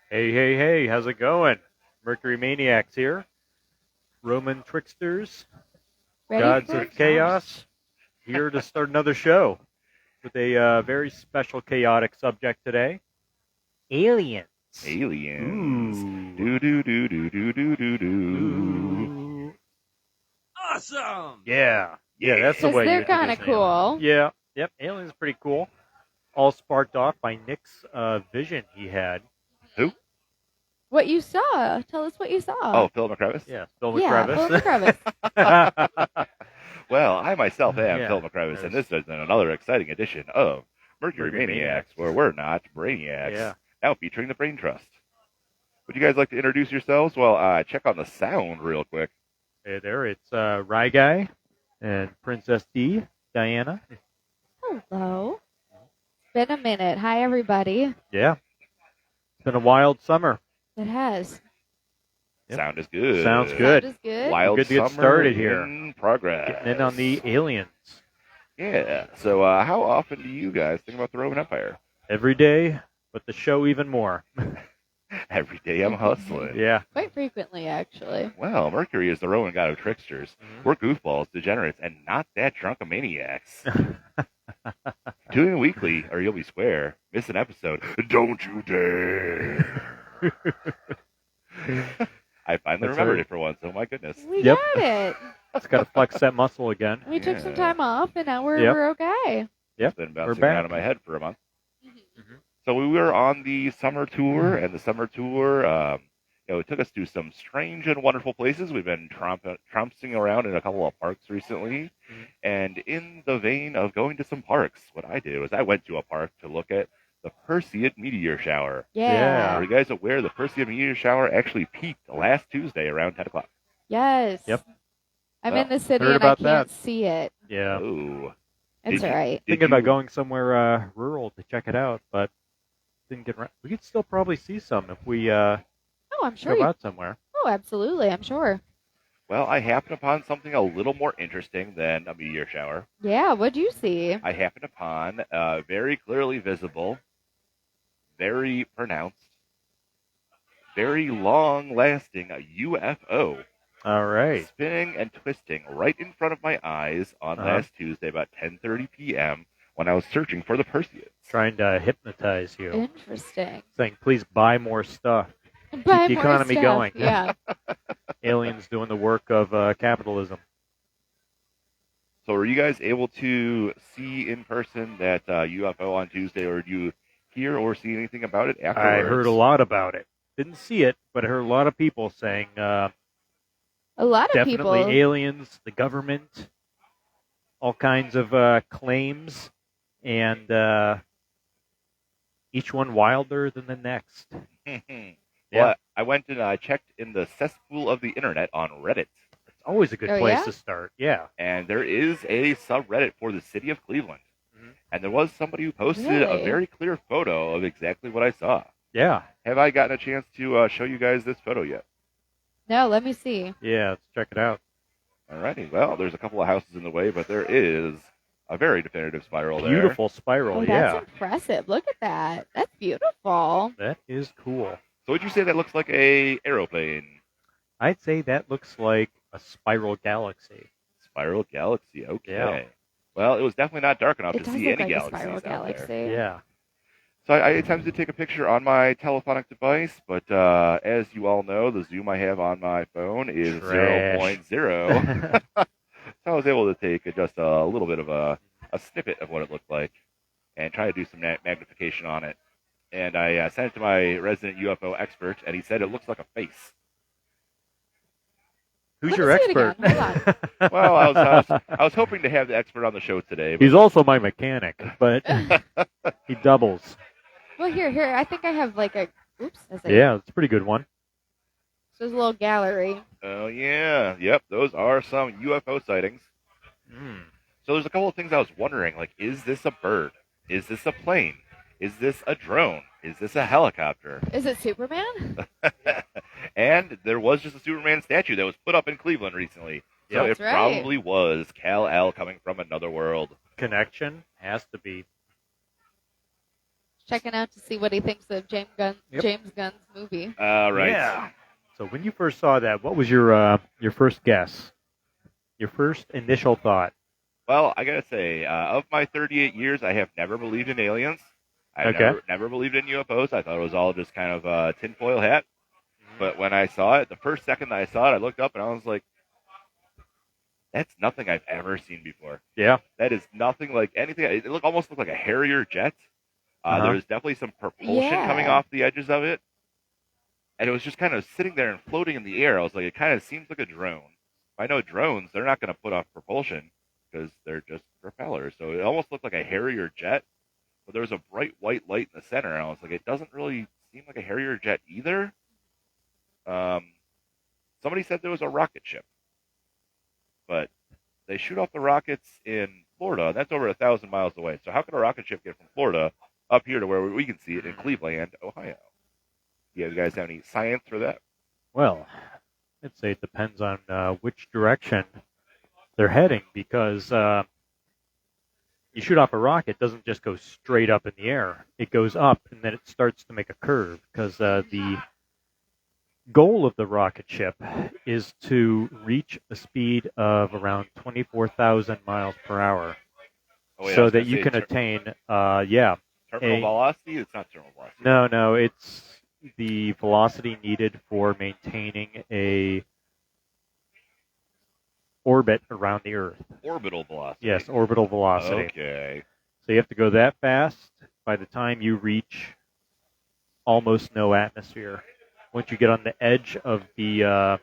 Hey, hey, hey, how's it going? Mercury Maniacs here. Roman tricksters, Ready gods for of chaos, here to start another show with a very special chaotic subject today. Aliens. Aliens. Ooh. Do do do do do do do do. Ooh. Awesome! Yeah. Yeah, that's the because way they're you do kind of this, alien. cool. Yeah. Yep. Aliens is pretty cool. All sparked off by Nick's vision he had. Who? What you saw? Tell us what you saw. Oh, Phil McCrevis? Yeah, Phil yeah, McCrevis. Phil McCrevis. Well, I myself am Yeah, Phil McCrevis, and there's- this is another exciting edition of Mercury Mercury Maniacs, Maniacs. where we're not brainiacs. Yeah. Now featuring the Brain Trust. Would you guys like to introduce yourselves? Well, check on the sound real quick. Hey there, it's Rye Guy and Princess D, Diana. Hello. It's been a minute. Hi, everybody. Yeah. It's been a wild summer. It has. Yep. Sound is good. Sounds good. Sound is good. Wild Good to get summer started here. in progress. Getting in on the aliens. Yeah. So, how often do you guys think about the Roman Empire? Every day, but the show even more. Every day I'm hustling. Yeah. Quite frequently, actually. Well, Mercury is the Roman god of tricksters. Mhm. We're goofballs, degenerates, and not that drunk of maniacs. Tune in weekly, or you'll be square. Miss an episode. Don't you dare. I finally That's remembered right. it for once. Oh, my goodness. We Yep. got it. It's got to flex that muscle again. We took some Yeah. time off, and now we're, Yep. we're okay. Yep. It's been We're bouncing back. around in my head for a month. Mhm. So we were on the summer tour, and the summer tour, it took us to some strange and wonderful places. We've been trouncing around in a couple of parks recently, Mhm. and in the vein of going to some parks, what I did was I went to a park to look at the Perseid meteor shower. Yeah. Are you guys aware the Perseid meteor shower actually peaked last Tuesday around 10 o'clock? Yes. Yep. I'm Well, in the city heard and I about can't that. see it. Yeah. Oh. It's Did all right. Did Thinking about you- going somewhere rural to check it out, but didn't get around. We could still probably see some if we Oh, I'm sure. go You, out somewhere. oh, absolutely. I'm sure. Well, I happened upon something a little more interesting than a meteor shower. Yeah. What'd you see? I happened upon a very clearly visible, very pronounced, very long-lasting UFO All right. spinning and twisting right in front of my eyes on Uh-huh. last Tuesday about 10:30 p.m. when I was searching for the Perseids. Trying to hypnotize you. Interesting. Saying, please buy more stuff. Buy the more economy stuff. going. Yeah. Aliens doing the work of capitalism. So were you guys able to see in person that UFO on Tuesday, or did you hear or see anything about it afterwards? I heard a lot about it. Didn't see it, but I heard a lot of people saying A lot of definitely people. aliens, the government, all kinds of claims, and each one wilder than the next. Well, I went and checked in the cesspool of the internet on Reddit, It's always a good Oh, place yeah? to start. Yeah. and there is a subreddit for the city of Cleveland. Mhm. And there was somebody who posted a Really? very clear photo of exactly what I saw. Yeah. Have I gotten a chance to show you guys this photo yet? No, let me see. Yeah. Let's check it out. Alrighty, well, there's a couple of houses in the way, but there is a very definitive spiral there. Beautiful spiral. Oh, that's yeah. impressive. Look at that. That's beautiful. That is cool. So would you say that looks like a aeroplane? I'd say that looks like a spiral galaxy. Spiral galaxy, okay. Yeah. Well, it was definitely not dark enough It to does see look any like a galaxies spiral out there. galaxy. Yeah. So I attempted to take a picture on my telephonic device, but as you all know, the zoom I have on my phone is Trash. 0.0. So I was able to take just a little bit of a snippet of what it looked like and try to do some magnification on it. And I sent it to my resident UFO expert, and he said it looks like a face. Who's Let your me see it expert? again. Hold Well, I was hoping to have the expert on the show today. But He's also my mechanic, but he doubles. Well, here. I think I have like a. Oops. Yeah, it's a pretty good one. So there's a little gallery. Oh, yeah. Yep, those are some UFO sightings. Mm. So there's a couple of things I was wondering, like, is this a bird? Is this a plane? Is this a drone? Is this a helicopter? Is it Superman? And there was just a Superman statue that was put up in Cleveland recently. So Yep. it That's right. probably was Kal-El coming from another world. Connection has to be. Checking out to see what he thinks of James Yep. Gunn's movie. Right. Yeah. So when you first saw that, what was your first guess? Your first initial thought? Well, I gotta say, of my 38 years, I have never believed in aliens. I Okay. never believed in UFOs. I thought it was all just kind of a tinfoil hat. But when I saw it, the first second that I saw it, I looked up and I was like, that's nothing I've ever seen before. Yeah. That is nothing like anything. It almost looked like a Harrier jet. There was definitely some propulsion coming off the edges of it. And it was just kind of sitting there and floating in the air. I was like, it kind of seems like a drone. I know drones, they're not going to put off propulsion because they're just propellers. So it almost looked like a Harrier jet, but there was a bright white light in the center. And I was like, it doesn't really seem like a Harrier jet either. Somebody said there was a rocket ship, but they shoot off the rockets in Florida, and that's over 1,000 miles away. So how could a rocket ship get from Florida up here to where we can see it in Cleveland, Ohio? Yeah, you guys have any science for that? Well, I'd say it depends on which direction they're heading, because you shoot off a rocket, it doesn't just go straight up in the air. It goes up, and then it starts to make a curve, because the goal of the rocket ship is to reach a speed of around 24,000 miles per hour, Oh, yeah, so that you can attain, terminal velocity? It's not terminal velocity. No, it's the velocity needed for maintaining a orbit around the Earth. Orbital velocity. Yes, orbital velocity. Okay. So you have to go that fast by the time you reach almost no atmosphere. Once you get on the edge of the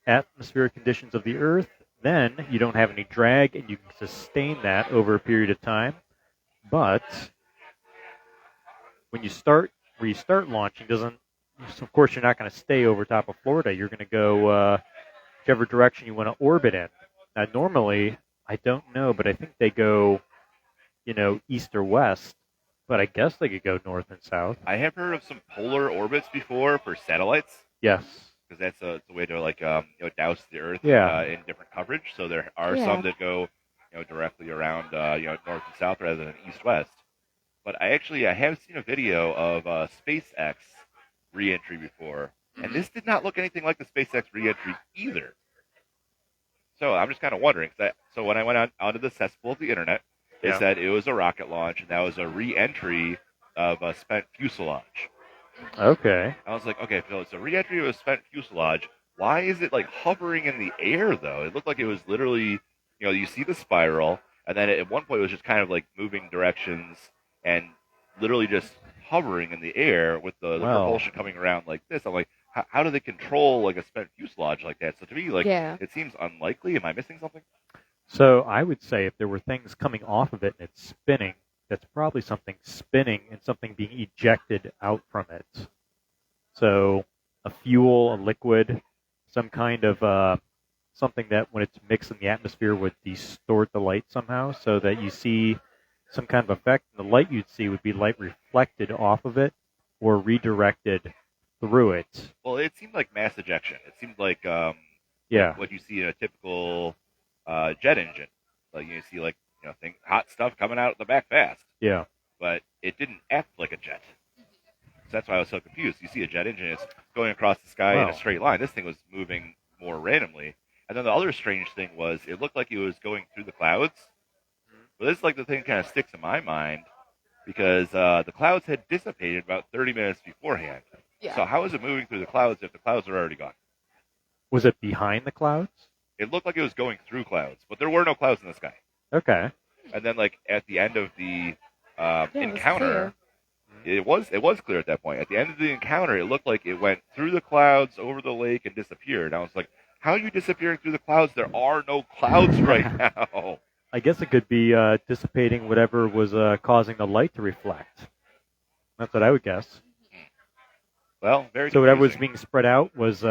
atmospheric conditions of the Earth, then you don't have any drag and you can sustain that over a period of time. But when you start launching, of course you're not going to stay over top of Florida. You're going to go whichever direction you want to orbit in. Now, normally, I don't know, but I think they go, east or west. But I guess they could go north and south. I have heard of some polar orbits before for satellites. Yes. Because that's a way to douse the Earth in different coverage. So there are some that go directly around north and south rather than east-west. But I have seen a video of SpaceX re-entry before, and this did not look anything like the SpaceX re-entry either. So I'm just kind of wondering. So when I went onto the cesspool of the internet, they said it was a rocket launch, and that was a re-entry of a spent fuselage. Okay. I was like, okay, so it's a re-entry of a spent fuselage. Why is it like hovering in the air though? It looked like it was literally, you see the spiral, and then at one point it was just kind of like moving directions and literally just hovering in the air with the propulsion coming around like this. I'm like, how do they control like a spent fuselage like that? So to me, it seems unlikely. Am I missing something? So I would say if there were things coming off of it and it's spinning, that's probably something spinning and something being ejected out from it. So a fuel, a liquid, some kind of something that when it's mixed in the atmosphere would distort the light somehow so that you see some kind of effect. And the light you'd see would be light reflected off of it or redirected through it. Well, it seemed like mass ejection. It seemed like what you see in a typical jet engine. Like you see hot stuff coming out the back fast. Yeah. But it didn't act like a jet. So that's why I was so confused. You see a jet engine, it's going across the sky in a straight line. This thing was moving more randomly. And then the other strange thing was it looked like it was going through the clouds. But this is like the thing that kind of sticks in my mind because the clouds had dissipated about 30 minutes beforehand. Yeah. So how is it moving through the clouds if the clouds are already gone? Was it behind the clouds? It looked like it was going through clouds, but there were no clouds in the sky. Okay. And then, at the end of the encounter, it was clear at that point. At the end of the encounter, it looked like it went through the clouds, over the lake, and disappeared. I was like, how are you disappearing through the clouds? There are no clouds right now. I guess it could be dissipating whatever was causing the light to reflect. That's what I would guess. Well, very So whatever was confusing. being spread out was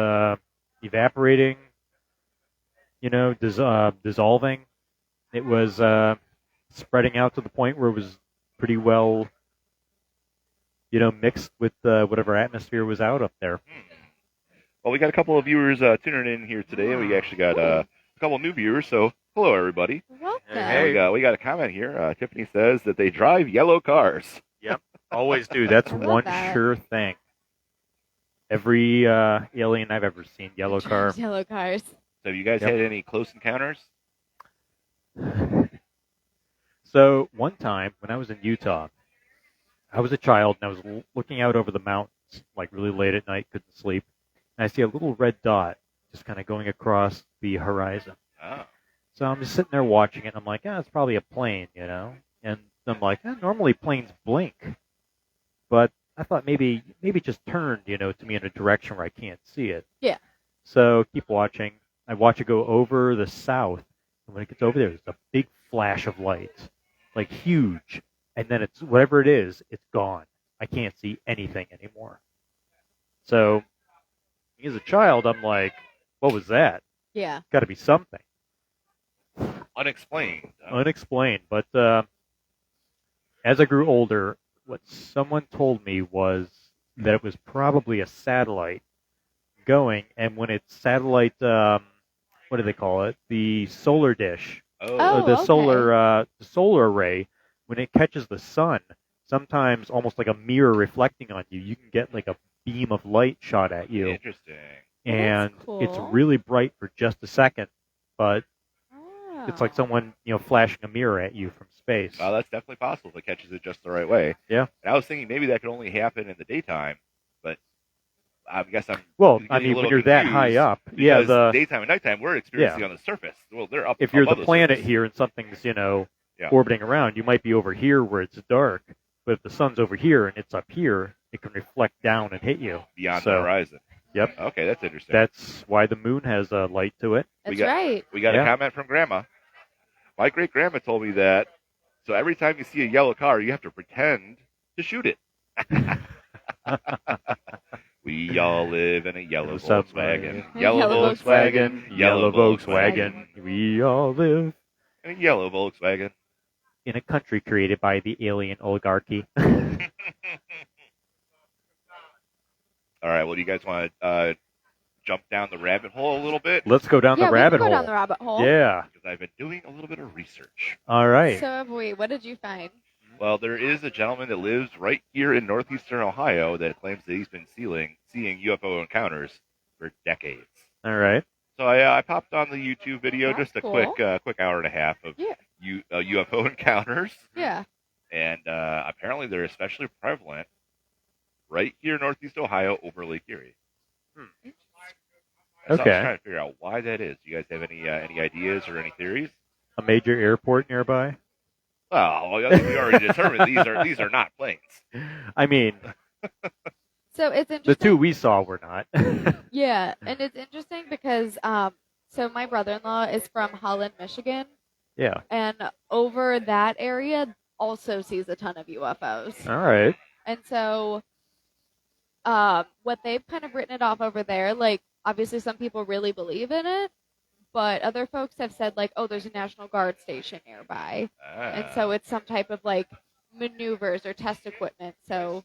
evaporating, dissolving. It was spreading out to the point where it was pretty well, mixed with whatever atmosphere was out up there. Well, we got a couple of viewers tuning in here today, and we actually got a couple of new viewers. So, hello, everybody. Welcome. We got a comment here. Tiffany says that they drive yellow cars. Yep. Always do. That's love one that. sure thing. Every alien I've ever seen, yellow car. Yellow cars. So have you guys Yep. had any close encounters? So one time when I was in Utah, I was a child and I was looking out over the mountains, like really late at night, couldn't sleep, and I see a little red dot just kind of going across the horizon. Oh. So I'm just sitting there watching it, and I'm like, it's probably a plane, you know? And I'm like, normally planes blink. But I thought maybe it just turned, to me in a direction where I can't see it. Yeah. So keep watching. I watch it go over the south, and when it gets over there, there's a big flash of light, like huge. And then it's whatever it is, it's gone. I can't see anything anymore. So as a child, I'm like, what was that? Yeah. Got to be something. Unexplained. Unexplained. But as I grew older, what someone told me was that it was probably a satellite going, and when it's satellite, what do they call it? The solar dish, Oh, the okay. solar array, when it catches the sun, sometimes almost like a mirror reflecting on you, you can get like a beam of light shot at you, Interesting. and Well, that's it's cool. really bright for just a second, but Oh. it's like someone flashing a mirror at you from space. Well, that's definitely possible if it catches it just the right way. Yeah. And I was thinking maybe that could only happen in the daytime, but I guess I'm Well, getting I a mean, when little you're that high confused up, yeah, because daytime and nighttime we're experiencing Yeah. on the surface. Well, they're up. if you're the above planet surface. here and something's Yeah. orbiting around, you might be over here where it's dark, but if the sun's over here and it's up here, it can reflect down and hit you. beyond So, the horizon. Yep. Okay, that's interesting. That's why the moon has a light to it. That's got- right. We got Yeah. a comment from Grandma. My great grandma told me that. So every time you see a yellow car, you have to pretend to shoot it. We all live in a yellow Volkswagen. Yellow Volkswagen. Yellow Volkswagen. Volkswagen. We all live In a yellow Volkswagen. in a country created by the alien oligarchy. All right. Well, do you guys want to jump down the rabbit hole a little bit? Let's go down Yeah, the we can rabbit go hole. down the rabbit hole. Yeah. Because I've been doing a little bit of research. All right. So have we. What did you find? Well, there is a gentleman that lives right here in northeastern Ohio that claims that he's been seeing UFO encounters for decades. All right. So I popped on the YouTube video, That's just a cool. quick hour and a half of Yeah. UFO encounters, Yeah. and apparently they're especially prevalent right here in northeast Ohio over Lake Erie. So I was Okay. trying to figure out why that is. Do you guys have any ideas or any theories? A major airport nearby. Well, I think we already determined these are not planes. I mean, So it's interesting. the two we saw were not. Yeah, and it's interesting because so my brother-in-law is from Holland, Michigan, Yeah. and over that area also sees a ton of UFOs. All right. And so what they've kind of written it off over there, like obviously some people really believe in it, but other folks have said like, oh, there's a National Guard station nearby. And so it's some type of like maneuvers or test equipment. So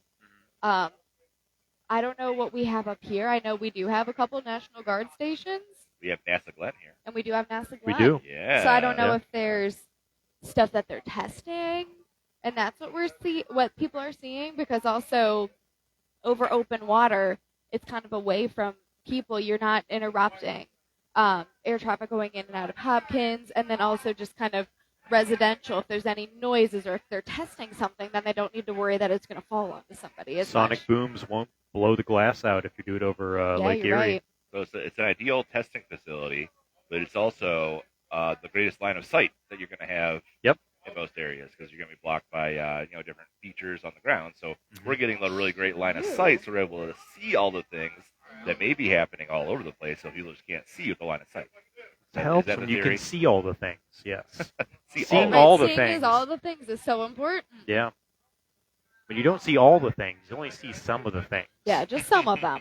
I don't know what we have up here. I know we do have a couple National Guard stations, we have NASA Glenn here. and we do have NASA We Glenn. do. Yeah. So I don't know Yeah. if there's stuff that they're testing, and that's what what people are seeing, because also over open water, it's kind of away from people. You're not interrupting air traffic going in and out of Hopkins, and then also just kind of residential. If there's any noises or if they're testing something, then they don't need to worry that it's going to fall onto somebody. As Sonic much. booms won't blow the glass out if you do it over Yeah, Lake you're Erie. right. So it's an ideal testing facility, but it's also the greatest line of sight that you're going to have Yep. in most areas because you're going to be blocked by different features on the ground. So Mhm. we're getting a really great line of Ooh. sight, so we're able to see all the things that may be happening all over the place, so people just can't see with the line of sight. It helps that when the you theory? can see all the things. Yes. See Seeing Right, all the seeing things. is all the things is so important. Yeah. When you don't see all the things, you only see some of the things. Yeah, just some of them.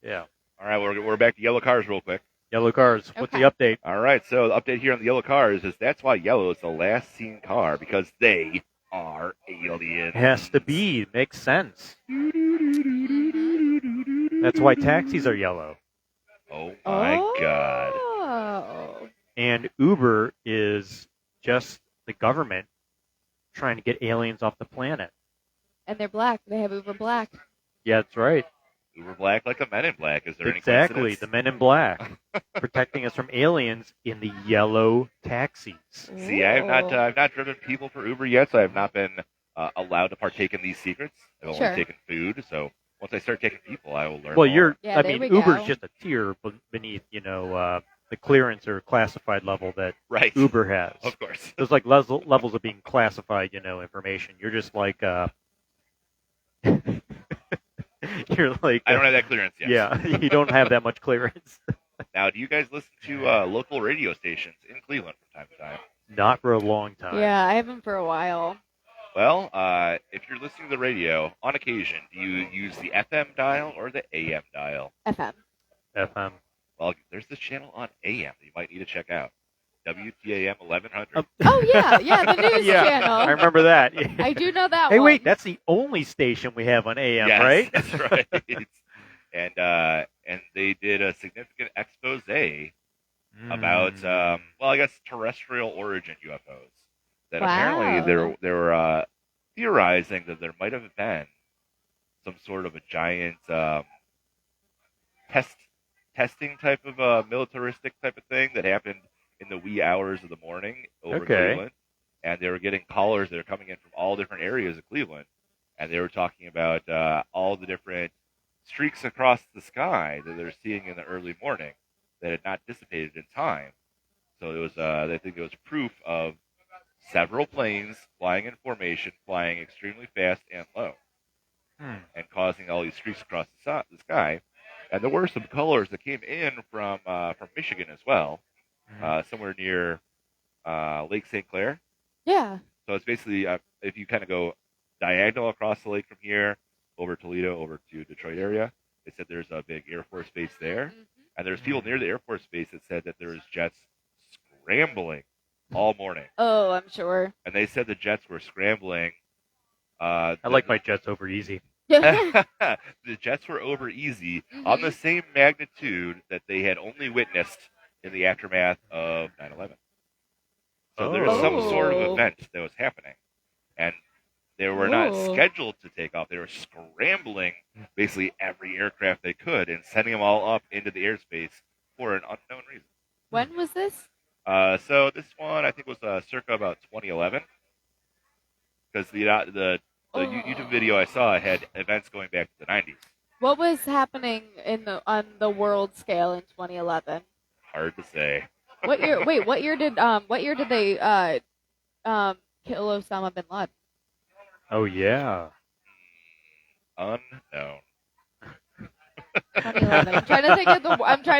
Yeah. All right, we're back to yellow cars real quick. Yellow cars. What's the update? All right, so the update here on the yellow cars is that's why yellow is the last seen car because they are aliens. Has to be. Makes sense. That's why taxis are yellow. Oh my god. Oh. And Uber is just the government trying to get aliens off the planet. And they're black. They have uber black. Yeah, that's right. Uber black like a Men in Black. Is there any Exactly. coincidence? The Men in Black. Protecting us from aliens in the yellow taxis. See, I've not driven people for Uber yet, so I have not been allowed to partake in these secrets. I've only Sure. taken food, so once I start taking people, I will learn Well, more. Yeah, there we Uber's go. just a tier beneath, the clearance or classified level that Right. Uber has. Of course. There's like levels of being classified, information. You're just like, you're like, I don't have that clearance yet. yeah, you don't have that much clearance. Now, do you guys listen to local radio stations in Cleveland from time to time? Not for a long time. Yeah, I haven't for a while. Well, if you're listening to the radio, on occasion, do you use the FM dial or the AM dial? FM. FM. Well, there's this channel on AM that you might need to check out. WTAM 1100. Oh, yeah, the news Yeah, channel. I remember that. I do know that Hey, one. wait, that's the only station we have on AM, Yes, right? That's right. And they did a significant expose about, I guess terrestrial origin UFOs. That apparently Wow. they were theorizing that there might have been some sort of a giant testing type of militaristic type of thing that happened in the wee hours of the morning over Okay. Cleveland. And they were getting callers that are coming in from all different areas of Cleveland. And they were talking about all the different streaks across the sky that they're seeing in the early morning that had not dissipated in time. So it was, I think it was proof of several planes flying in formation, flying extremely fast and low, and causing all these streaks across the sky. And there were some colors that came in from Michigan as well, somewhere near Lake St. Clair. Yeah. So it's basically if you kind of go diagonal across the lake from here over Toledo over to Detroit area, they said there's a big Air Force base there, and there's people near the Air Force base that said that there was jets scrambling all morning, Oh, I'm sure. and they said the jets were scrambling. I like my jets over easy. the jets were over easy on the same magnitude that they had only witnessed in the aftermath of 9/11. So there was some sort of event that was happening, and they were not scheduled to take off. They were scrambling basically every aircraft they could and sending them all up into the airspace for an unknown reason. When was this? So this one I think was circa about 2011, because the YouTube video I saw had events going back to the 90s. What was happening on the world scale in 2011? Hard to say. What year? Wait, what year did they kill Osama bin Laden? Oh, yeah. Unknown. 2011. I'm trying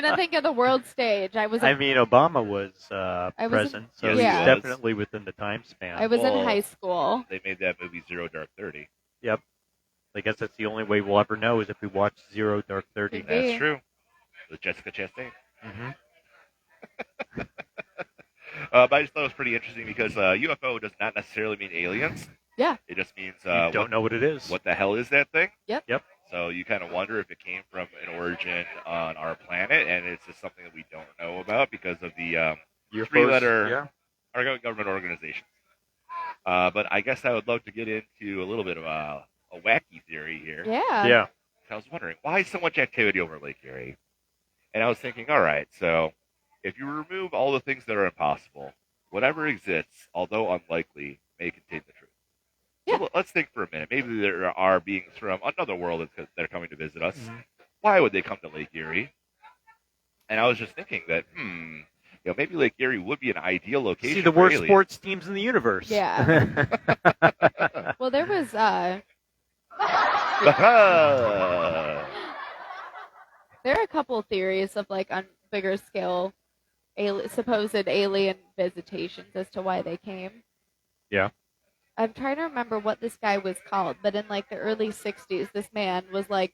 to think of the world stage. I was Obama was was present, so Yes, he's he was. definitely within the time span. I was in Well, high school. They made that movie Zero Dark 30. Yep. I guess that's the only way we'll ever know is if we watch Zero Dark 30. Could be. That's true. With Jessica Chastain. Mm-hmm. But I just thought it was pretty interesting because UFO does not necessarily mean aliens. Yeah. It just means You don't know what it is. what the hell is that thing? Yep. So you kind of wonder if it came from an origin on our planet, and it's just something that we don't know about because of the UFOs, three-letter yeah. our government organizations. But I guess I would love to get into a little bit of a wacky theory here. Yeah. Yeah. I was wondering, why so much activity over Lake Erie? And I was thinking, all right, so if you remove all the things that are impossible, whatever exists, although unlikely, may contain the truth. Yeah. So let's think for a minute. Maybe there are beings from another world that are coming to visit us. Mhm. Why would they come to Lake Erie? And I was just thinking that, maybe Lake Erie would be an ideal location See the for worst aliens. sports teams in the universe. Yeah. Well, there was there are a couple theories of like on bigger scale supposed alien visitations as to why they came. Yeah. I'm trying to remember what this guy was called, but in like the early 60s, this man was like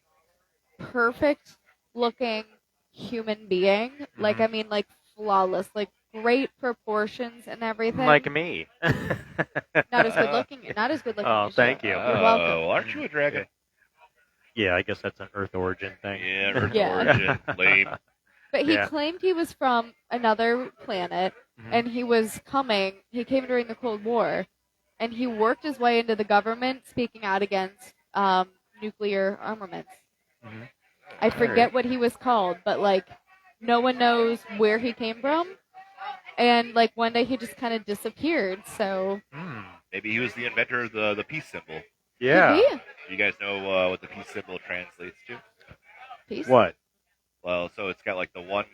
perfect looking human being. Like, I mean, like flawless, like great proportions and everything. Like me. Not as good looking. Not as good looking. Oh, as thank you. You're welcome. Oh, aren't you a dragon? Yeah, I guess that's an Earth origin thing. Yeah, Earth Yeah. origin. Lame. But he Yeah. claimed he was from another planet, Mhm. and he was coming. He came during the Cold War, and he worked his way into the government, speaking out against nuclear armaments. Mhm. I forget what he was called, but like no one knows where he came from, and like one day he just kind of disappeared. So Hmm. Maybe he was the inventor of the peace symbol. Yeah. could You guys know what the peace symbol translates to? be peace. What? Well, so it's got like the one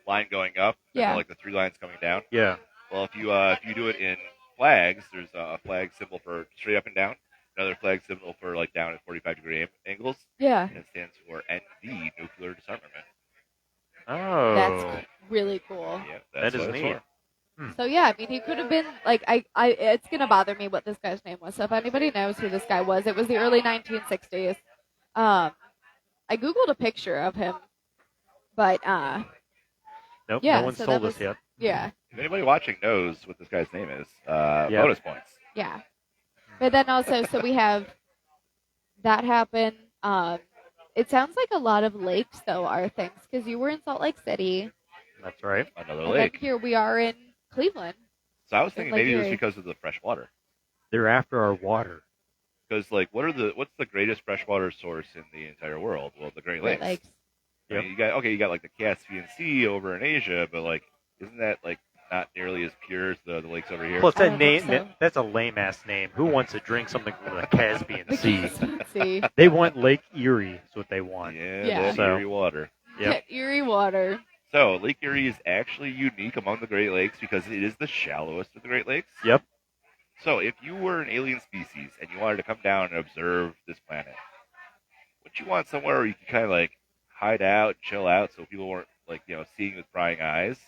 line going up, and Yeah. then like the 3 lines coming down. Yeah. Well, if you do it in flags, there's a flag symbol for straight up and down, another flag symbol for like down at 45-degree angles, Yeah, and it stands for ND, nuclear disarmament. Oh. that's really cool. Yeah, That that's is what it's neat. for. So yeah, I mean, he could have been like it's gonna bother me what this guy's name was. So if anybody knows who this guy was, it was the early 1960s. I googled a picture of him, but Nope. yeah, No one's so told that us was- yet. yeah, If anybody watching knows what this guy's name is, bonus points. yeah. But then also, so we have that happen. It sounds like a lot of lakes though are things because you were in Salt Lake City, That's right. Another and lake. then here we are in Cleveland. So I was in thinking Lake maybe it was Erie. because of the fresh water. They're after our water. Because like, what's the greatest freshwater source in the entire world? Well, the Great Lakes. Great Lakes. I mean, you got like the Caspian Sea over in Asia, but like, isn't that like not nearly as pure as the lakes over here? Plus, I that don't name, think so. that's a lame ass name. Who wants to drink something from the Caspian The Sea? Caspian Sea. They want Lake Erie, is what they want. Yeah, Yeah. that So- Erie water. Yep. Erie water. So Lake Erie is actually unique among the Great Lakes because it is the shallowest of the Great Lakes. Yep. So if you were an alien species and you wanted to come down and observe this planet, would you want somewhere where you could kind of like hide out, chill out, so people weren't like seeing with prying eyes?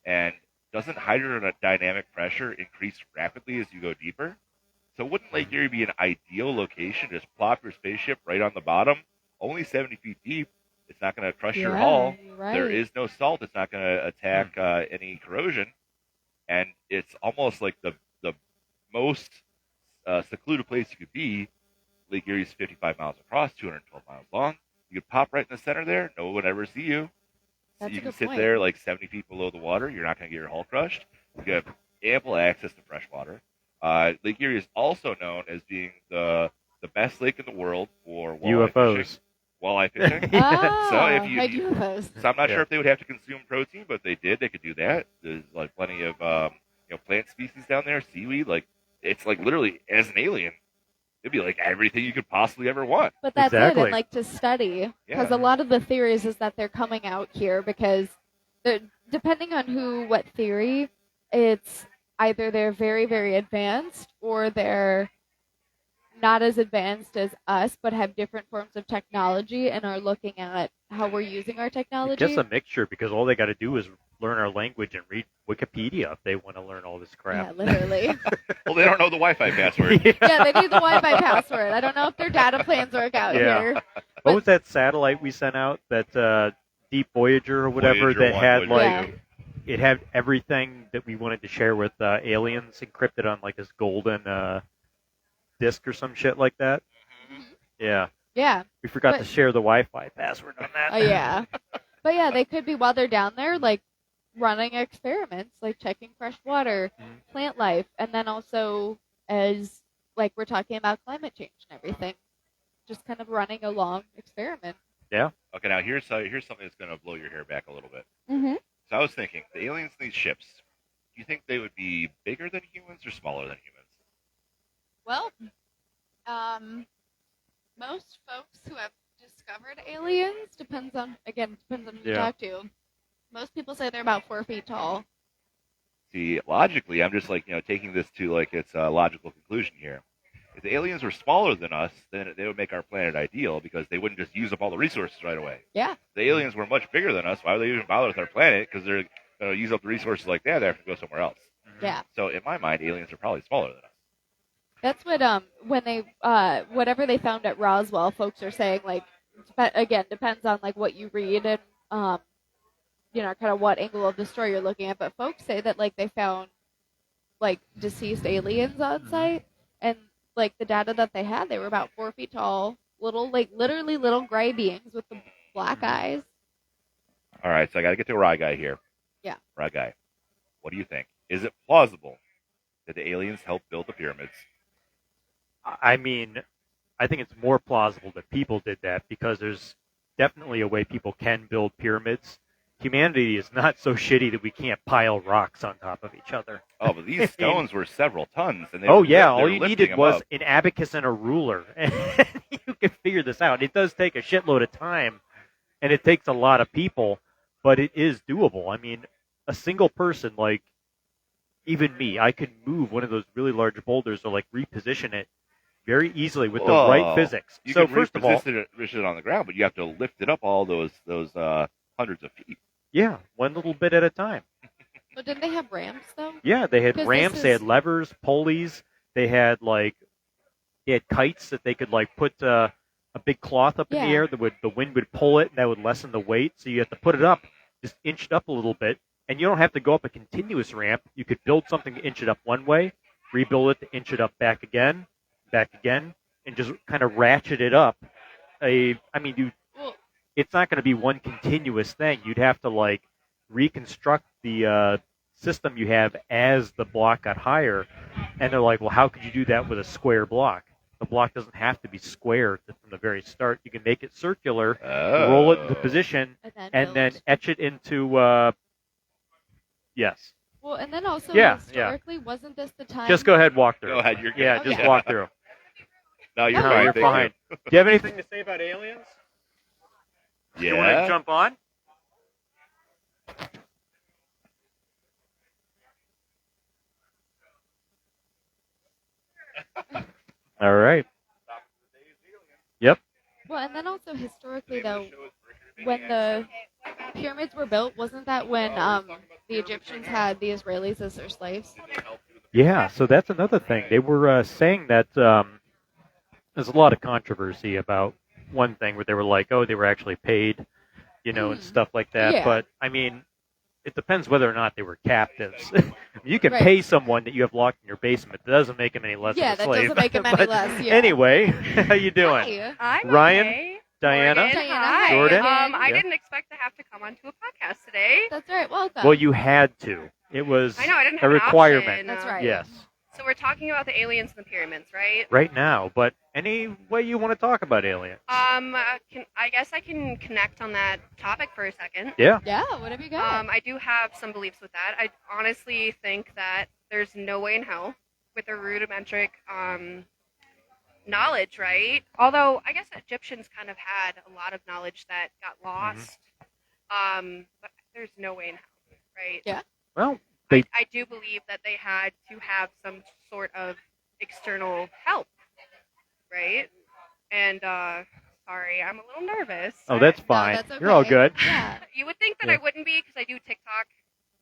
And doesn't hydrodynamic pressure increase rapidly as you go deeper? So wouldn't Lake Erie be an ideal location? Just plop your spaceship right on the bottom, only 70 feet deep. It's not going to crush your hull. You're right. There is no salt. It's not going to attack any corrosion. And it's almost like the most secluded place you could be. Lake Erie is 55 miles across, 212 miles long. You could pop right in the center there. No one would ever see you. That's You a can good sit point. there like 70 feet below the water. You're not going to get your hull crushed. You have ample access to fresh water. Lake Erie is also known as being the best lake in the world for walleye UFOs. fishing. Walleye fishing. Ah, So if you- like UFOs. So I'm not Yeah. sure if they would have to consume protein, but if they did, they could do that. There's like plenty of plant species down there, seaweed. Like it's like literally as an alien, it'd be like everything you could possibly ever want. But that's it, Exactly. and like to study, because Yeah. a lot of the theories is that they're coming out here because they're, depending on what theory, it's either they're very, very advanced or they're not as advanced as us, but have different forms of technology and are looking at how we're using our I technology. guess a mixture because all they got to do is learn our language and read Wikipedia if they want to learn all this Yeah, crap. literally. Well, they don't know the Wi-Fi password. Yeah, they need the Wi-Fi password. I don't know if their data plans work out Yeah. here. What was that satellite we sent out? That Deep Voyager or whatever Voyager that 1, had Voyager like 2. it had everything that we wanted to share with aliens encrypted on like this golden disk or some shit like that. Yeah, Yeah. we forgot But- to share the Wi-Fi password on that. Oh yeah. But yeah, they could be while they're down there, like running experiments, like checking fresh water, Mhm. plant life, and then also as like we're talking about climate change and everything, just kind of running a long experiment. Okay, now here's something that's going to blow your hair back a little bit. Mm-hmm. So I was thinking, the aliens in these ships, do you think they would be bigger than humans or smaller than humans? Well, most folks who have discovered aliens depends on who you Yeah. talk to. Most people say they're about 4 feet tall. See, logically, I'm just like taking this to like its logical conclusion here. If the aliens were smaller than us, then they would make our planet ideal because they wouldn't just use up all the resources right away. Yeah. If the aliens were much bigger than us, why would they even bother with our planet? Because they're going to use up the resources like that. They have to go somewhere else. Yeah. So in my mind, aliens are probably smaller than us. That's what when they whatever they found at Roswell, folks are saying like again depends on like what you read and kind of what angle of the story you're looking at. But folks say that like they found like deceased aliens on site, and like the data that they had, they were about 4 feet tall, little like literally little gray beings with the black eyes. All right, so I got to get to a Rye guy here. Yeah. Rye guy, what do you think? Is it plausible Did the aliens help build the pyramids? I mean, I think it's more plausible that people did that because there's definitely a way people can build pyramids. Humanity is not so shitty that we can't pile rocks on top of each other. Oh, but these stones were several tons, and Oh were yeah, they're all you lifting needed them was up. an abacus and a ruler, and you can figure this out. It does take a shitload of time, and it takes a lot of people, but it is doable. I mean, a single person, like even me, I could move one of those really large boulders or like reposition it very easily with the right Whoa. physics. You So can first of all, reposition it on the ground, but you have to lift it up all those hundreds of feet. yeah, one little bit at a time. But didn't they have ramps though? Yeah, they had 'Cause ramps, this they had is- levers, pulleys, they had kites that they could like put a big cloth up in the Yeah. air that the wind would pull it and that would lessen the weight. So you have to put it up, just inch it up a little bit, and you don't have to go up a continuous ramp. You could build something to inch it up one way, rebuild it to inch it up back again, and just kind of ratchet it up. Well, It's not going to be one continuous thing. You'd have to like reconstruct the system you have as the block got higher. And they're like, well, how could you do that with a square block? The block doesn't have to be square from the very start. You can make it circular, roll it into position, and then build. etch it into, yes. Well, and then also Yeah, historically, wasn't this the time? Just go ahead, walk through. Go ahead, you're good. Yeah, Oh, just yeah. walk through. No, you're No, fine. You're thank fine. Do you have anything to say about aliens? You. You want to Yeah. jump on? All right. Yep. Well, and then also historically though, when the pyramids were built, wasn't that when the Egyptians had the Israelis as their slaves? Yeah, so that's another thing. They were saying that there's a lot of controversy about one thing where they were like, oh, they were actually paid, and stuff like that. Yeah. But, I mean, it depends whether or not they were captives. You can Right. pay someone that you have locked in your basement. That doesn't make them any less Yeah, of a that slave. doesn't make them any But less. Yeah. Anyway, how you doing? Hi. I'm Ryan? okay. Diana? Morgan, Diana, hi. Jordan? I Yeah. didn't expect to have to come onto a podcast today. That's right. Welcome. Well, you had to. It was I know I didn't a have an requirement. option. That's right. Yes. So we're talking about the aliens and the pyramids, right? Right now, but any way you want to talk about aliens. I guess I can connect on that topic for a second. Yeah. Yeah. What have you got? I do have some beliefs with that. I honestly think that there's no way in hell with a rudimentary knowledge, right? Although I guess Egyptians kind of had a lot of knowledge that got lost. But there's no way in hell, right? Yeah. Well, I do believe that they had to have some sort of external help, right? And sorry, I'm a little nervous. oh, that's fine. that's okay. You're all good. Yeah. You would think that Yeah. I wouldn't be because I do TikTok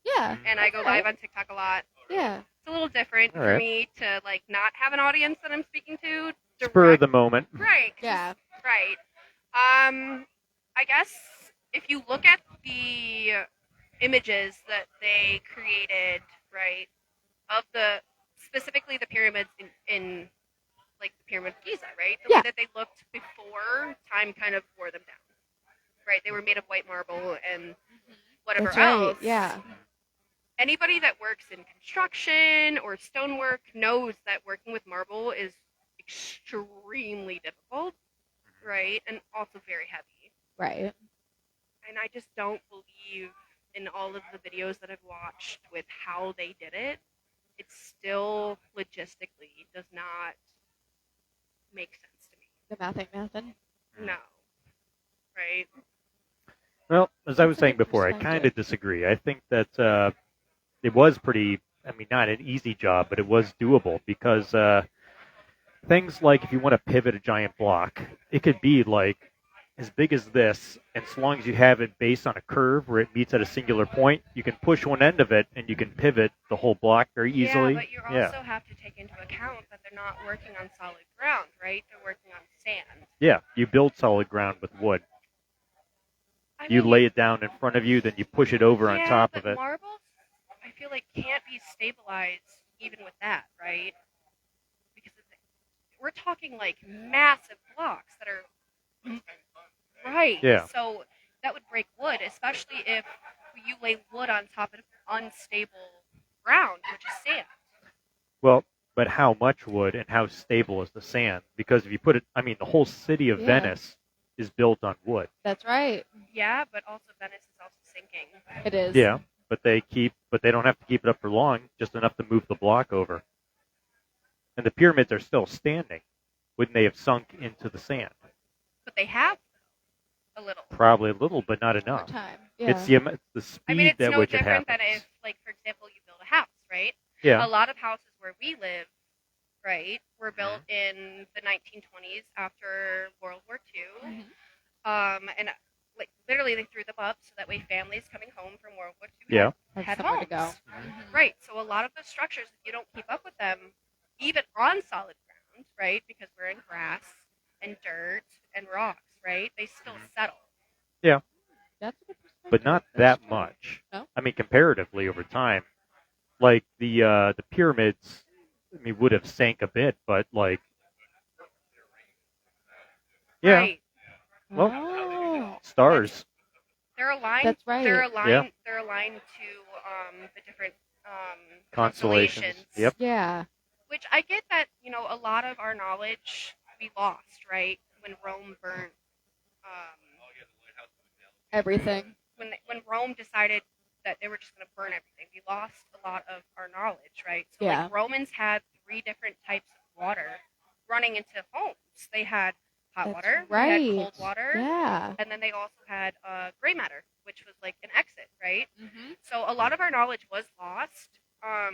Yeah. and I go That's all live right. on TikTok a lot. Yeah. It's a little different All for right. me to like not have an audience that I'm speaking to. Spur of the moment. Right. 'cause Yeah. Right. I guess if you look at the images that they created, right, of specifically the pyramids in like the Pyramid of Giza, right? The Yeah. way that they looked before time kind of wore them down. Right? They were made of white marble and whatever That's right. else. Yeah. Anybody that works in construction or stonework knows that working with marble is extremely difficult, right? And also very heavy. Right. And I just don't believe in all of the videos that I've watched with how they did it. It still logistically does not make sense to me. The math ain't nothing. No. Right? Well, as I was That's a saying good before, I perspective. kind of disagree. I think that it was not an easy job, but it was doable because things like if you want to pivot a giant block, it could be like as big as this, and as long as you have it based on a curve where it meets at a singular point, you can push one end of it and you can pivot the whole block very easily. Yeah, but you also have to take into account that they're not working on solid ground, right? They're working on sand. Yeah, you build solid ground with wood. I You mean, lay it down in front of you, then you push it over on yeah, top but of it. marbles, I feel like can't be stabilized even with that, right? Because we're talking like massive blocks that are right. Yeah. So that would break wood, especially if you lay wood on top of unstable ground, which is sand. Well, but how much wood and how stable is the sand? Because if you put it, I mean, the whole city of Yeah. Venice is built on wood. That's right. Yeah, but also Venice is also sinking. It is. Yeah, but they don't have to keep it up for long, just enough to move the block over. And the pyramids are still standing. Wouldn't they have sunk into the sand? But they have a little. Probably a little, but not Over enough. time. Yeah. It's the speed I mean, it's at no which it different happens. than if, like, for example, you build a house, right? Yeah. A lot of houses where we live, right, were built in the 1920s after World War II. And like literally they threw them up so that way families coming home from World War II Yeah. had somewhere homes. to go. Right. So a lot of the structures, if you don't keep up with them, even on solid ground, right, because we're in grass and dirt and rocks, right, they still settle. That's a good perspective. But not That's that true. much. No? I mean, comparatively over time, like the pyramids, I mean, would have sank a bit, but like, yeah, Right. well, Oh. stars. They're aligned. That's right. They're aligned. Yeah. They're aligned to the different Constellations. Yep. Yeah. Which I get that, you know, a lot of our knowledge we lost, right, when Rome burnt. Everything. When Rome decided that they were just going to burn everything, we lost a lot of our knowledge, right? So Yeah. like Romans had 3 different types of water running into homes. They had hot That's water, right. they had cold water, Yeah. and then they also had gray matter, which was like an exit, right? Mm-hmm. So a lot of our knowledge was lost. Lost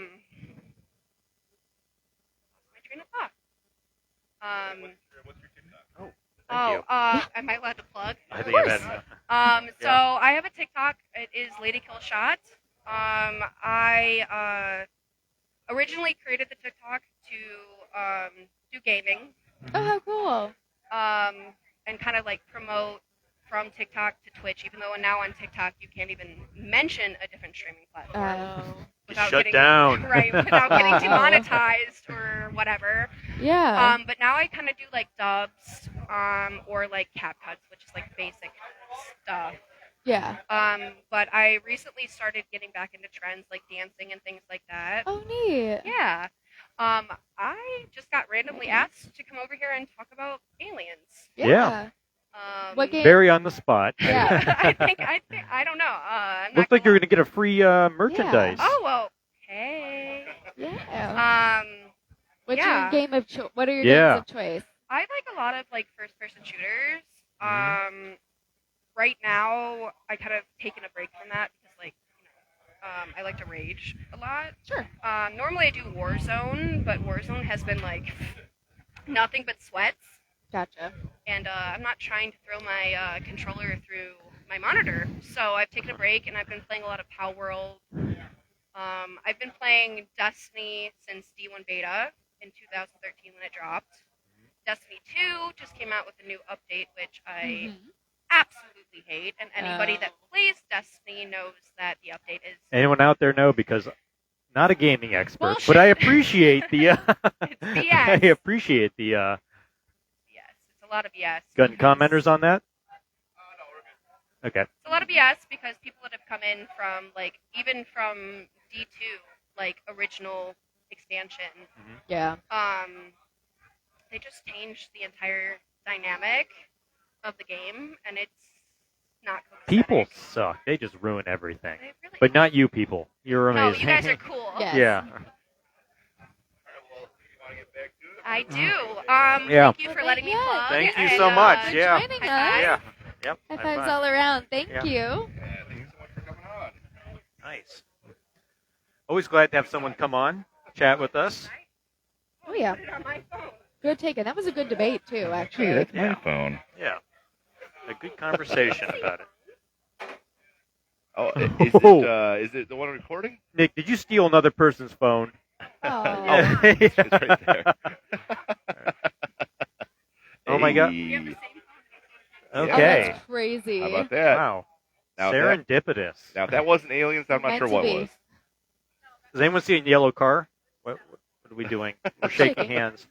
my train of thought. Thank you. Am I allowed to plug? I think I've had. So I have a TikTok. It is Lady Kill Shot. I originally created the TikTok to do gaming, Oh, how cool. and kind of like promote from TikTok to Twitch. Even though now on TikTok you can't even mention a different streaming platform without Shut getting down. right without getting Wow. demonetized or whatever. Yeah. But now I kind of do like dubs, or like cap cuts, which is like basic stuff. Yeah. But I recently started getting back into trends like dancing and things like that. Oh, neat. Yeah. I just got randomly asked to come over here and talk about aliens. Yeah. What game? Very on the spot. Yeah. I don't know. I'm not Looks like gonna- you're going to get a free merchandise. Oh well. Hey. Yeah. What's yeah. your game of What are your Yeah. games of choice? I like a lot of like first-person shooters. Mhm. Right now, I kind of taken a break from that because, like, I like to rage a lot. Sure. Normally, I do Warzone, but Warzone has been like nothing but sweats, Gotcha. and I'm not trying to throw my controller through my monitor. So I've taken a break, and I've been playing a lot of Power World. I've been playing Destiny since D1 beta in 2013 when it dropped. Destiny 2 just came out with a new update, which I absolutely hate. And anybody that plays Destiny knows that the update is Anyone out there know? Because not a gaming expert, Bullshit. but I appreciate the. It's BS. I appreciate the BS. It's a lot of BS. gun commenters on that. Okay. It's a lot of BS because people that have come in from like even from D2, like original expansion, Yeah. they just changed the entire dynamic of the game, and it's not copacetic. People suck. They just ruin everything. They really But not you people. You're No, amazing. you guys are cool. Yes. Yeah. I do. Yeah. Thank you for letting me plug. Thank you and, so much. For Yeah. joining high us. five. Yep. High high fives five. all around. Thank Yeah. you. Nice. Always glad to have someone come on, chat with us. Oh, yeah. Put it on my phone. Good taken. That was a good debate, too, actually. Hey, that's my Yeah. phone. Yeah. A good conversation about it. Oh, is it the one recording? Nick, did you steal another person's phone? Oh. It's right there. Oh my God. We have Hey, the same Oh, Okay. that's crazy. how about that? Wow. Now, Serendipitous. Now, if that wasn't aliens, I'm not Meant sure to what be. was. Does anyone see a yellow car? What are we doing? We're shaking hands.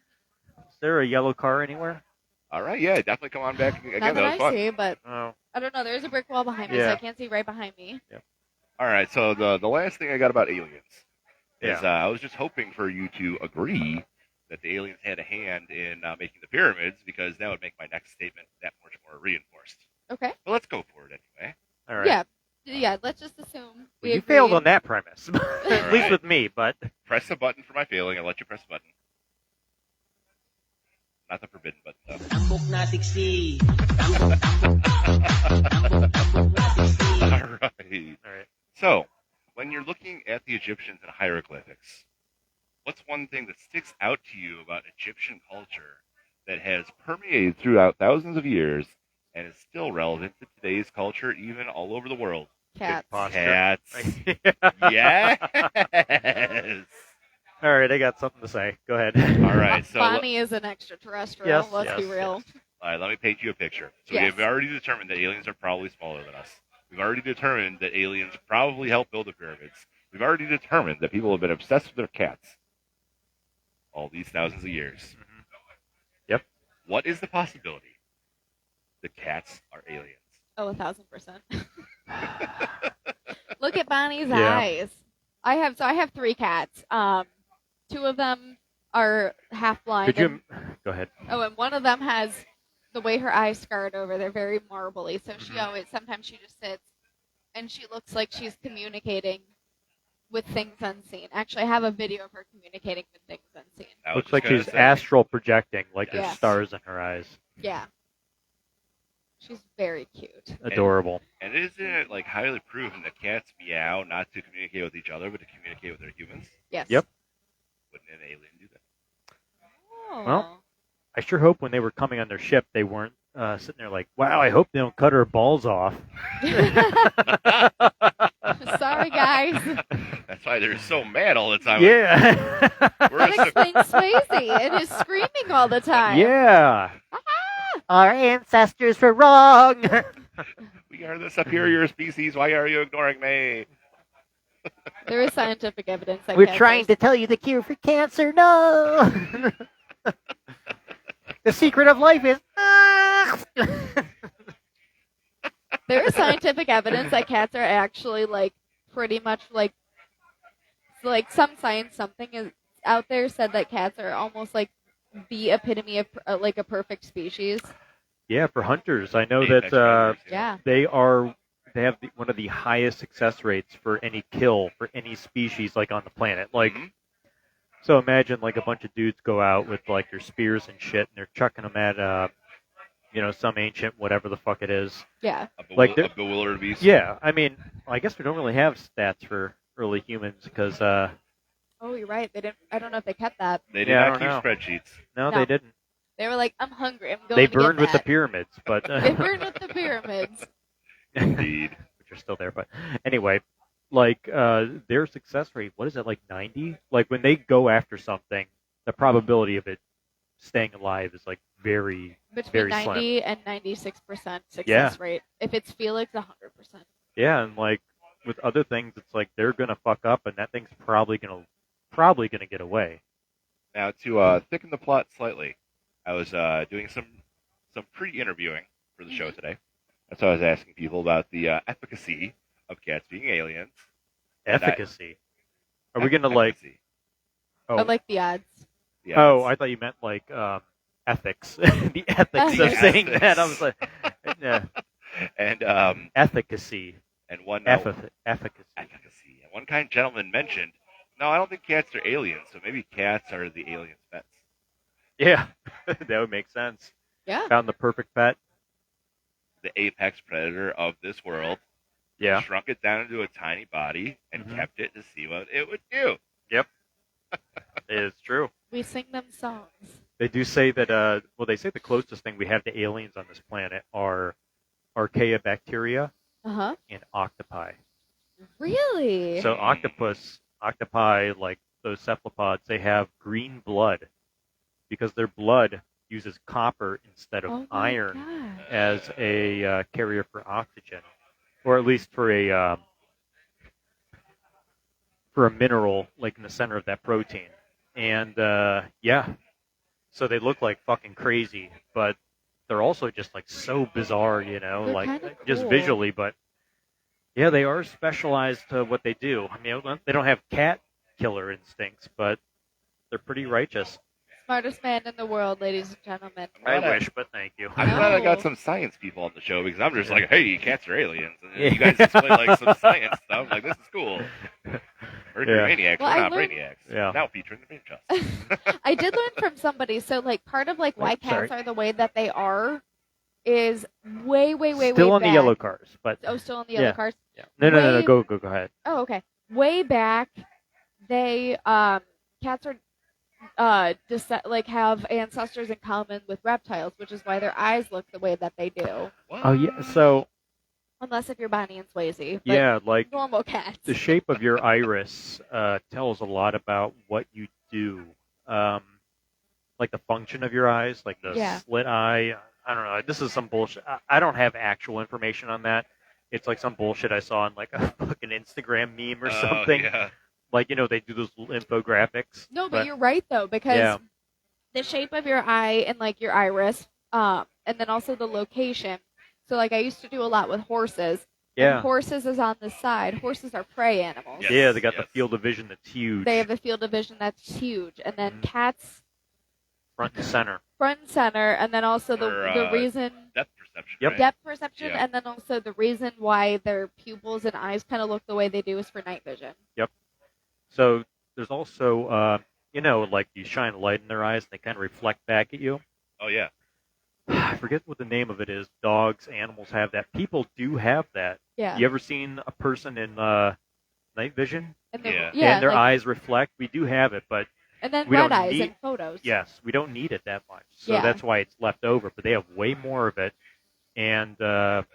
Is there a yellow car anywhere? All right, yeah, definitely come on back again. Not That was that I fun. see, but Oh. I don't know. There's a brick wall behind me, so Yeah. I can't see right behind me. All right, so the last thing I got about aliens. is I was just hoping for you to agree that the aliens had a hand in making the pyramids, because that would make my next statement that much more reinforced. Okay. But let's go for it anyway. All right. Yeah. Yeah. Let's just assume we Well, you agree. failed on that premise, at All least right. with me. But Press a button for my failing. I'll let you press a button. Not the forbidden button, though. Tambok na tiksi. All right. all right. So, when you're looking at the Egyptians and hieroglyphics, what's one thing that sticks out to you about Egyptian culture that has permeated throughout thousands of years and is still relevant to today's culture, even all over the world? Cats. Posture. Cats. Yeah. Yes. All right, I got something to say. Go ahead. All right. So, Bonnie is an extraterrestrial. Yes, Let's be yes, real. yes. all right, let me paint you a picture. So Yes. we have already determined that aliens are probably smaller than us. We've already determined that aliens probably helped build the pyramids. We've already determined that people have been obsessed with their cats all these thousands of years. Mhm. Yep. What is the possibility that cats are aliens? Oh, 1,000%. Look at Bonnie's Yeah. eyes. I have 3 cats. 2 of them are half blind. Could you go ahead? And one of them has the way her eyes scarred over. They're very marbly. So she Mhm. always, sometimes she just sits and she looks like she's communicating with things unseen. Actually, I have a video of her communicating with things unseen. I was Looks just like gonna she's say, astral projecting, like Yes. there's stars in her eyes. Yeah. She's very cute. Adorable. And isn't it like highly proven that cats meow not to communicate with each other, but to communicate with their humans? Yes. Yep. Wouldn't an alien do that? Oh. Well, I sure hope when they were coming on their ship, they weren't sitting there like, "Wow, I hope they don't cut her balls off." Sorry, guys. That's why they're so mad all the time. Yeah. We're That a- explains Swayze and his screaming all the time. Yeah. Ah! Our ancestors were wrong. We are the superior species. Why are you ignoring me? There is scientific evidence that We're cats trying are- to tell you the cure for cancer. No. The secret of life is. There is scientific evidence that cats are actually like pretty much like some science something is out there said that cats are almost like the epitome of like a perfect species. Yeah, for hunters, I know Apex that predators, Yeah. they have one of the highest success rates for any kill for any species like on the planet. Like, Mhm. so imagine like a bunch of dudes go out with like their spears and shit, and they're chucking them at some ancient whatever the fuck it is. Yeah. Like a bewildered beast. Yeah, I mean, I guess we don't really have stats for early humans because Oh, you're right. They didn't. I don't know if they kept that. They did Yeah, I not don't keep spreadsheets. no, No. they didn't. They were like, "I'm hungry. I'm going They to get burned with the that." pyramids, but They burned with the pyramids. Indeed. which are still there. But anyway, like their success rate, what is it, like 90? Like when they go after something, the probability of it staying alive is like very, Between very 90 and 96% success Yeah. rate. If it's Felix, 100%. yeah. And like with other things, it's like they're gonna fuck up, and that thing's probably gonna get away. Now, to thicken the plot slightly, I was doing some pre-interviewing for the show today. And so I was asking people about the efficacy of cats being aliens. And Efficacy. Are we gonna like? efficacy. Oh, I like the odds. Yeah, oh, it's- I thought you meant like ethics. The ethics of Ethics. saying that. I was like, yeah, and efficacy. one Efficacy. efficacy. And one kind gentleman mentioned, no, I don't think cats are aliens. So maybe cats are the aliens' pets. Yeah, that would make sense. Yeah. Found the perfect pet. The apex predator of this world. Yeah. Shrunk it down into a tiny body and Mhm. kept it to see what it would do. It's true. We sing them songs. They do say that, they say the closest thing we have to aliens on this planet are archaea bacteria Uh-huh. and octopi. Really? So octopi, like those cephalopods, they have green blood because their blood uses copper instead of Oh my iron gosh. as a carrier for oxygen, or at least for a mineral like in the center of that protein. And yeah, so they look like fucking crazy, but they're also just like so bizarre, They're like kinda just cool. visually. But yeah, they are specialized to what they do. I mean, they don't have cat killer instincts, but they're pretty righteous. Smartest man in the world, ladies and gentlemen. I Glad I- wish, but thank you. I'm glad I got No. some science people on the show because I'm just like, hey, cats are aliens. And you guys explain like some science stuff. I'm like, this is cool. Mercury Yeah. Maniacs, Well, we're I not learned- brainiacs. Yeah. Now featuring the Brain I did learn from somebody. So, like, part of like why Oh, sorry. cats are the way that they are is way Still on back. the yellow cars, but Oh, still on the yellow Yeah. cars. yeah. No. way- Go ahead. Oh, okay. Way back, they cats are like have ancestors in common with reptiles, which is why their eyes look the way that they do. Oh yeah. So Unless if you're Bonnie and Swayze. But yeah, like normal cats. the shape of your iris tells a lot about what you do. Like the function of your eyes, like the Yeah. slit eye. I don't know. This is some bullshit. I don't have actual information on that. It's like some bullshit I saw on like a fucking Instagram meme or something. Yeah. Like, they do those little infographics. No, but you're right though, because Yeah. the shape of your eye and like your iris, and then also the location. So like I used to do a lot with horses. Yeah. And horses is on the side. Horses are prey animals. Yes. Yeah, they got the yes. field of vision that's huge. They have a field of vision that's huge, and then Mhm. cats front and center. front and center, and then also the For, reason Depth perception. Yep. Right? depth perception, Yeah. and then also the reason why their pupils and eyes kind of look the way they do is for night vision. So there's also, like you shine a light in their eyes, and they kind of reflect back at you. Oh, yeah. I forget what the name of it is. Dogs, animals have that. People do have that. Yeah. You ever seen a person in night vision? And then, Yeah. And their like- eyes reflect? We do have it, but and then we red don't eyes need- in photos. yes, we don't need it that much. So Yeah. that's why it's left over. But they have way more of it. And you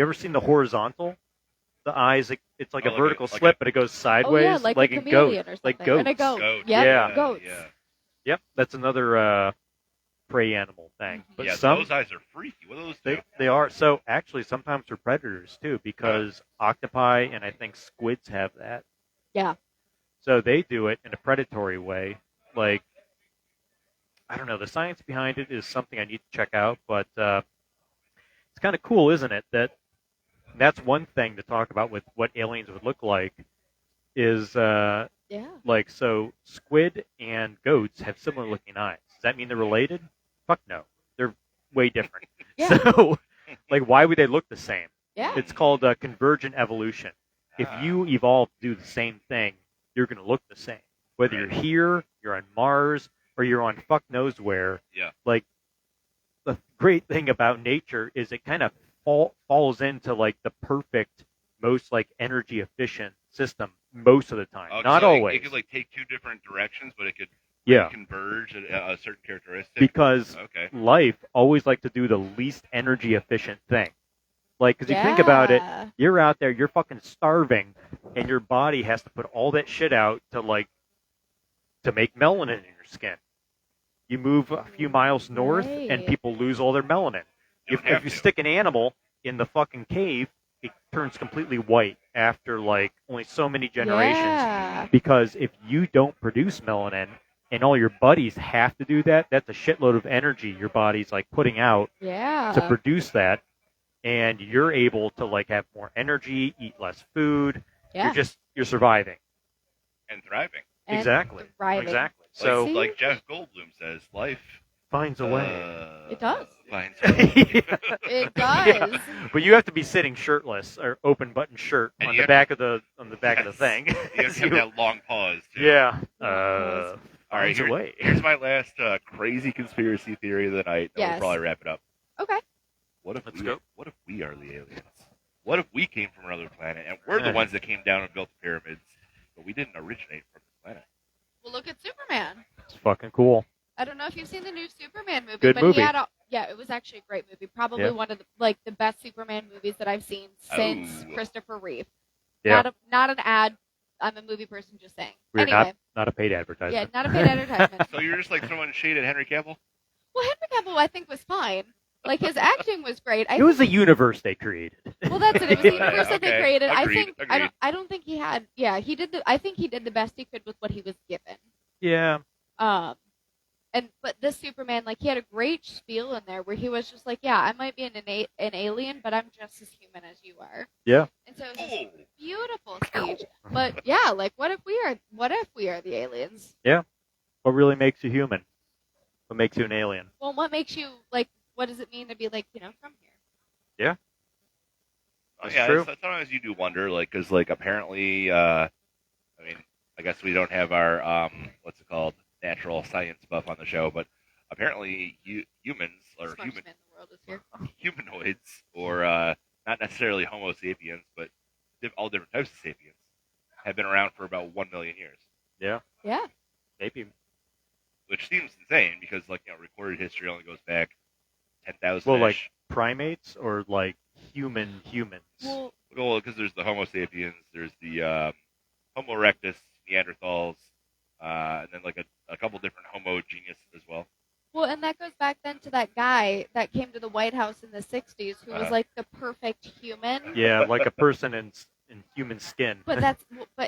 ever seen the horizontal? The eyes, it's like Oh, a like a- vertical like slit, a- but it goes Oh sideways, yeah, like a in chameleon goats. or Like something. And a goats. goat. Goats. Yep, Yeah. goats. Yeah. Yep, that's another prey animal thing. Mhm. But Yeah, some those eyes are freaky. What are those do? they are. So actually, sometimes they're predators too, because octopi and I think squids have that. Yeah. So they do it in a predatory way. Like, I don't know, the science behind it is something I need to check out, but it's kind of cool, isn't it? That's one thing to talk about with what aliens would look like. Is Yeah. like, so squid and goats have similar looking eyes. Does that mean they're related? Fuck no. They're way different. Yeah. So, like, why would they look the same? Yeah. It's called convergent evolution. If you evolve to do the same thing, you're going to look the same. Whether you're here, you're on Mars, or you're on fuck knows where. Yeah. Like, the great thing about nature is it kind of falls into, like, the perfect, most, like, energy efficient system most of the time. Oh, Not so always. It could like take two different directions, but it could Yeah. converge at a certain characteristic. Because Okay. life always like to do the least energy efficient thing. Like, because you think about it, Yeah. you're out there, you're fucking starving, and your body has to put all that shit out to make melanin in your skin. You move a few miles north, and Right. people lose all their melanin. You If don't have you to. stick an animal in the fucking cave, it turns completely white after like only so many generations. Yeah. Because if you don't produce melanin, and all your buddies have to do that, that's a shitload of energy your body's like putting out Yeah. to produce that, and you're able to like have more energy, eat less food. Yeah. You're surviving. And thriving. And Exactly. thriving. Exactly. Like, So See? like Jeff Goldblum says, life finds a way. It does. Finds a way. It does. But you have to be sitting shirtless or open button shirt And on you the have back of the Yes. thing. You have to have that long pause. Too. Yeah. Pause. All right. Finds a way. Here's my last crazy conspiracy theory of the night. And Yes. we'll probably wrap it up. Okay. What if Let's we? go. What if we are the aliens? What if we came from another planet and we're the ones that came down and built the pyramids, but we didn't originate from this planet? Well, look at Superman. It's fucking cool. I don't know if you've seen the new Superman movie, Good but movie. he had it was actually a great movie. Probably Yeah. one of the best Superman movies that I've seen since Oh. Christopher Reeve. Yeah. Not an ad. I'm a movie person, just saying. We're Anyway, not a paid yeah, advertisement. not a paid advertisement. So you're just like throwing shade at Henry Cavill? Well, Henry Cavill, I think, was fine. Like his acting was great. It was a universe they created. Well, that's it. It was the Yeah, universe that they okay. created. Agreed, I don't think he had. Yeah, he did. I think he did the best he could with what he was given. Yeah. but this Superman, like, he had a great spiel in there where he was just like, yeah, I might be an alien, but I'm just as human as you are. Yeah. And so it was this beautiful speech. But yeah, like, what if we are the aliens? Yeah. What really makes you human? What makes you an alien? Well, what makes you, like, what does it mean to be, like, from here? Yeah. Oh, That's yeah, true. sometimes you do wonder, like, because, like, apparently, I mean, I guess we don't have our, what's it called, natural science buff on the show, but apparently humans, or Smartest man in the world is here. humanoids, or not necessarily Homo sapiens, but all different types of sapiens, have been around for about 1 million years. Yeah. Yeah. Maybe. Which seems insane because, like, recorded history only goes back 10,000. Well, like primates or like humans? Well, because there's the Homo sapiens, there's the Homo erectus, Neanderthals, and then like a couple different Homo genius as well. well, and that goes back then to that guy that came to the White House in the 60s who was like the perfect human. Yeah, like a person in human skin. But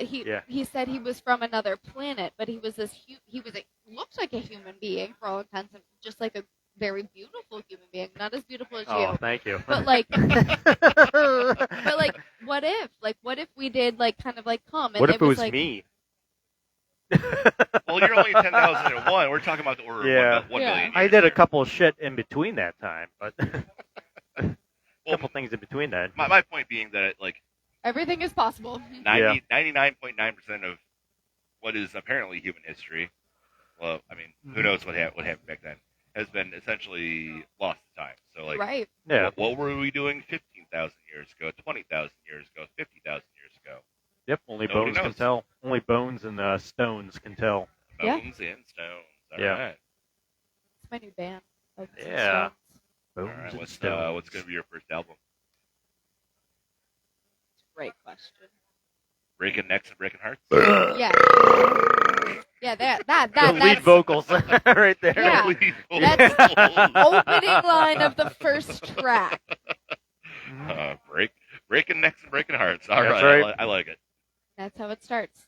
he Yeah. he said he was from another planet, but he was looked like a human being for all intents and just like a very beautiful human being, not as beautiful as Oh, you. thank you. But like, but like, what if we did like kind of like come and What if it was like, me? Well, you're only 10,001. We're talking about the order Yeah. of 1 Yeah. million years. I did a here. couple of shit in between that time, but a Well, couple things in between that. my point being that, like, everything is possible. 99.9% of what is apparently human history, well, I mean, who knows what happened back then, has been essentially lost to time. So, like, Right. Yeah. what were we doing 15,000 years ago, 20,000 years ago, 50,000 years ago? Yep. Only Nobody bones can knows. tell. Only bones and stones can tell. Yeah. Bones and stones. All Yeah. right. It's my new band. Bones and Yeah. Stones. All Bones right. and What's stones. going to be your first album? Great question. Breaking Necks and Breaking Hearts? Yeah. Yeah, The that's lead vocals right there. Yeah. That's opening line of the first track. Breaking Necks and Breaking Hearts. All That's right. right. I like it. That's how it starts.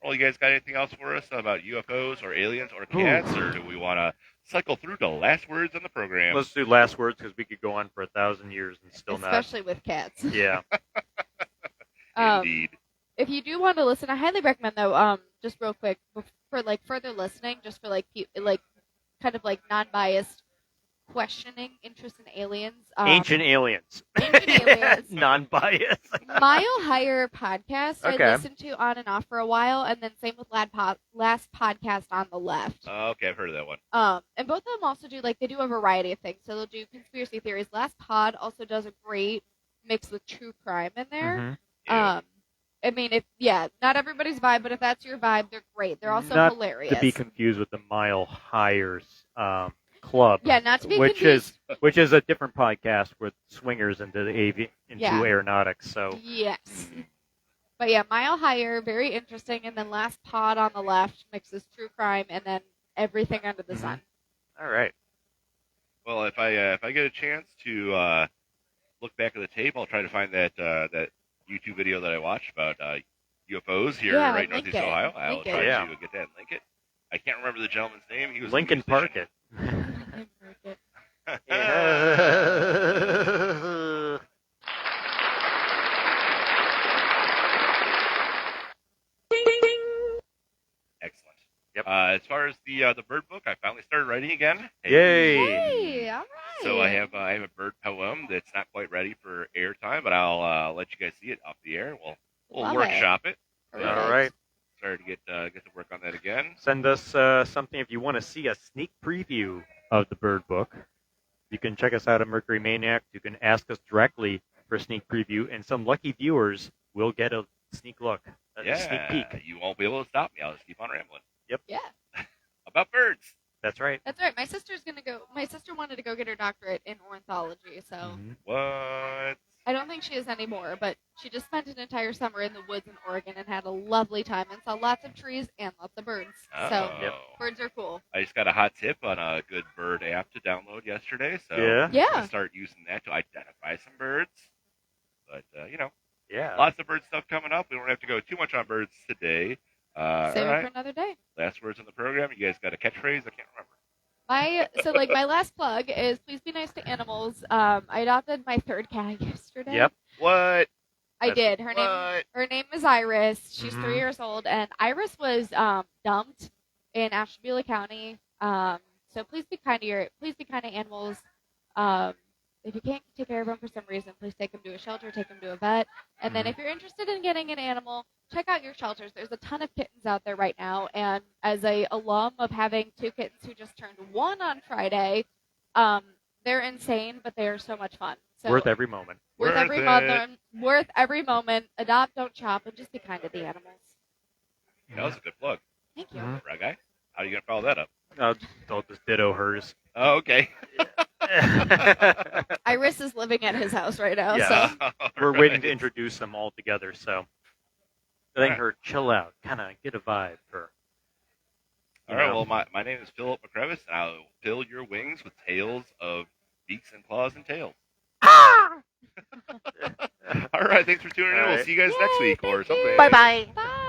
Well, you guys got anything else for us about UFOs or aliens or cats, or do we want to cycle through to last words on the program? Let's do last words because we could go on for 1,000 years and still Especially with cats. not. Yeah. Indeed. If you do want to listen, I highly recommend though, just real quick for like further listening, just for like like kind of like non-biased questioning interest in aliens. Ancient aliens. Ancient aliens. Non-biased. Mile Higher podcast Okay. I listened to on and off for a while, and then same with last podcast on the left. Okay, I've heard of that one. And both of them also do they do a variety of things. So they'll do conspiracy theories. Last Pod also does a great mix with true crime in there. Mhm. Yeah. I mean, not everybody's vibe, but if that's your vibe, they're great. They're also Not hilarious. To be confused with the Mile Higher Club. Yeah, not to be which confused. is a different podcast with swingers into Yeah. aeronautics. So Yes. But yeah, Mile Higher, very interesting. And then Last Pod on the left mixes true crime and then everything under the sun. all right. Well, if I get a chance to look back at the tape, I'll try to find that YouTube video that I watched about UFOs here Yeah, right in link Northeast it. Ohio. I'll Link try it. Yeah. to get that and link it. I can't remember the gentleman's name. He was Lincoln a musician. Park it. Excellent. Yep. As far as the bird book, I finally started writing again. Yay! Hey, all right. So I have a bird poem that's not quite ready for airtime, but I'll let you guys see it off the air. We'll Love workshop it. All right. Started to get to work on that again. Send us something if you want to see a sneak preview of the bird book. You can check us out at Mercury Maniac. You can ask us directly for a sneak preview, and some lucky viewers will get a sneak look, a sneak peek. You won't be able to stop me. I'll just keep on rambling Yeah, about birds. That's right. that's right. My sister wanted to go get her doctorate in ornithology, so Mhm. What? I don't think she is anymore, but she just spent an entire summer in the woods in Oregon and had a lovely time and saw lots of trees and lots of birds. So Oh. Yep. birds are cool. I just got a hot tip on a good bird app to download yesterday, so Yeah. I'm Yeah. gonna start using that to identify some birds. But Yeah. lots of bird stuff coming up. We don't have to go too much on birds today. Save all it right. for another day. Last words on the program. You guys got a catchphrase? I can't remember. My last plug is please be nice to animals. I adopted my third cat yesterday. Yep. What? I That's- did. what? Her name is Iris. She's Mhm. 3 years old, and Iris was dumped in Ashtabula County. So please be kind to animals. If you can't take care of them for some reason, please take them to a shelter, take them to a vet, and then Mhm. if you're interested in getting an animal, check out your shelters. There's a ton of kittens out there right now, and as a alum of having 2 kittens who just turned 1 on Friday, they're insane, but they are so much fun. So Worth every moment. worth Worth every it. moment, worth every moment. Adopt, don't shop, and just be kind to the animals. That was a good plug. Thank you. Mhm. Right, guy? How are you going to follow that up? I'll just ditto hers. Oh, okay. Iris is living at his house right now, Yeah. so We're Right. waiting to introduce them all together, so letting Alright. her chill out, kind of get a vibe for. All right, well, my name is Philip McCrevis, and I'll fill your wings with tales of beaks and claws and tails. All right, thanks for tuning in. We'll Alright. see you guys next week or something. Bye.